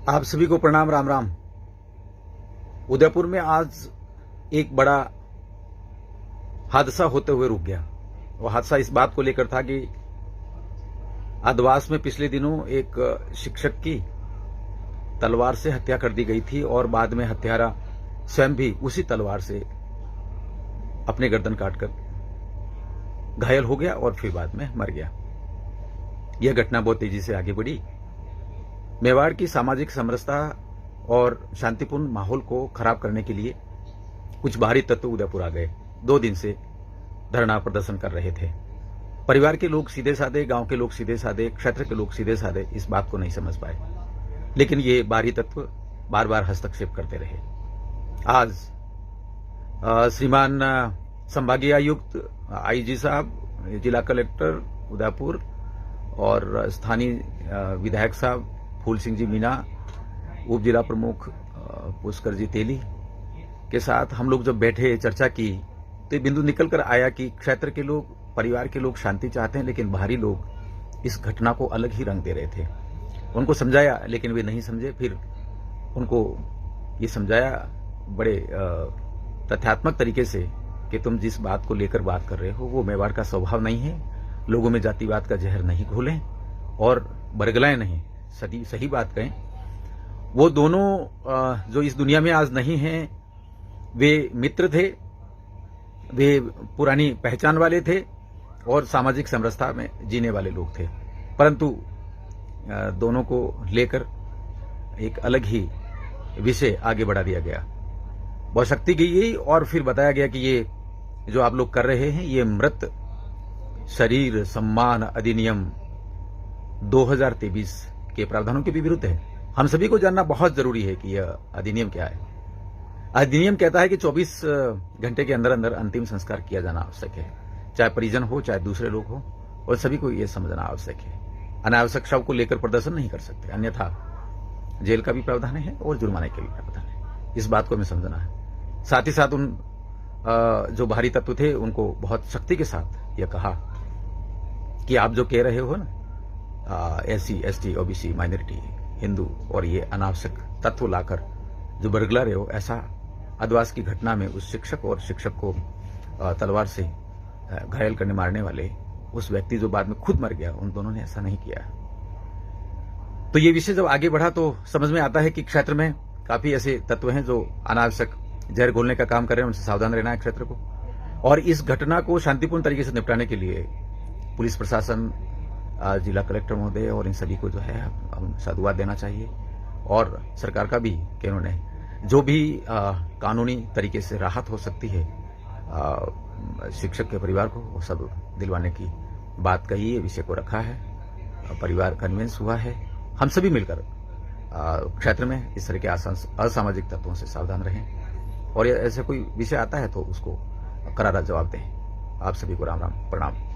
आप सभी को प्रणाम। राम राम। उदयपुर में आज एक बड़ा हादसा होते हुए रुक गया। वो हादसा इस बात को लेकर था कि आदवास में पिछले दिनों एक शिक्षक की तलवार से हत्या कर दी गई थी और बाद में हत्यारा स्वयं भी उसी तलवार से अपने गर्दन काटकर घायल हो गया और फिर बाद में मर गया। यह घटना बहुत तेजी से आगे बढ़ी। मेवाड़ की सामाजिक समरसता और शांतिपूर्ण माहौल को खराब करने के लिए कुछ बाहरी तत्व उदयपुर आ गए। 2 दिन से धरना प्रदर्शन कर रहे थे। परिवार के लोग सीधे साधे, गांव के लोग सीधे साधे, क्षेत्र के लोग सीधे साधे इस बात को नहीं समझ पाए, लेकिन ये बाहरी तत्व बार बार हस्तक्षेप करते रहे। आज श्रीमान संभागीय आयुक्त, आईजी साहब, जिला कलेक्टर उदयपुर और स्थानीय विधायक साहब फूल सिंह जी मीना, उप जिला प्रमुख पुष्कर जी तेली के साथ हम लोग जब बैठे चर्चा की तो ये बिंदु निकल कर आया कि क्षेत्र के लोग, परिवार के लोग शांति चाहते हैं, लेकिन बाहरी लोग इस घटना को अलग ही रंग दे रहे थे। उनको समझाया लेकिन वे नहीं समझे। फिर उनको ये समझाया बड़े तथ्यात्मक तरीके से कि तुम जिस बात को लेकर बात कर रहे हो वो मेवाड़ का स्वभाव नहीं है। लोगों में जातिवाद का जहर नहीं घोलें और बरगलाएं नहीं, सही बात कहें। वो दोनों जो इस दुनिया में आज नहीं हैं, वे मित्र थे, वे पुरानी पहचान वाले थे और सामाजिक समरसता में जीने वाले लोग थे, परंतु दोनों को लेकर एक अलग ही विषय आगे बढ़ा दिया गया। बहुत शक्ति की गई और फिर बताया गया कि ये जो आप लोग कर रहे हैं ये मृत शरीर सम्मान अधिनियम 2023 के प्रावधानों के भी विरुद्ध है। हम सभी को जानना बहुत जरूरी है कि यह अधिनियम क्या है। अधिनियम कहता है कि 24 घंटे के अंदर अंदर अंतिम संस्कार किया जाना आवश्यक है, चाहे परिजन हो चाहे दूसरे लोग हो, और सभी को यह समझना आवश्यक है। अनावश्यक शव को लेकर प्रदर्शन नहीं कर सकते, अन्यथा जेल का भी प्रावधान है और जुर्माने का भी प्रावधान है। इस बात को हमें समझना है। साथ ही साथ उन जो बाहरी तत्व थे उनको बहुत शक्ति के साथ यह कहा कि आप जो कह रहे हो ना, SC, ST, OBC, minority, Hindu और ये अनावश्यक तत्व लाकर जो बरगला रहे हो, ऐसा आदवास की घटना में उस शिक्षक और शिक्षक को तलवार से घायल करने मारने वाले उस व्यक्ति जो बाद में खुद मर गया, उन दोनों ने ऐसा नहीं किया। तो ये विषय जब आगे बढ़ा तो समझ में आता है कि क्षेत्र में काफी ऐसे तत्व हैं जो अनावश्यक जहर घोलने का काम कर रहे हैं। उनसे सावधान रहना है क्षेत्र को। और इस घटना को शांतिपूर्ण तरीके से निपटाने के लिए पुलिस प्रशासन, जिला कलेक्टर महोदय और इन सभी को जो है हम साधुवाद देना चाहिए, और सरकार का भी कि उन्होंने जो भी कानूनी तरीके से राहत हो सकती है शिक्षक के परिवार को, वो सब दिलवाने की बात कही है, विषय को रखा है। परिवार कन्विंस हुआ है। हम सभी मिलकर क्षेत्र में इस तरह के असामाजिक तत्वों से सावधान रहें और ऐसे कोई विषय आता है तो उसको करारा जवाब दें। आप सभी को राम राम, प्रणाम।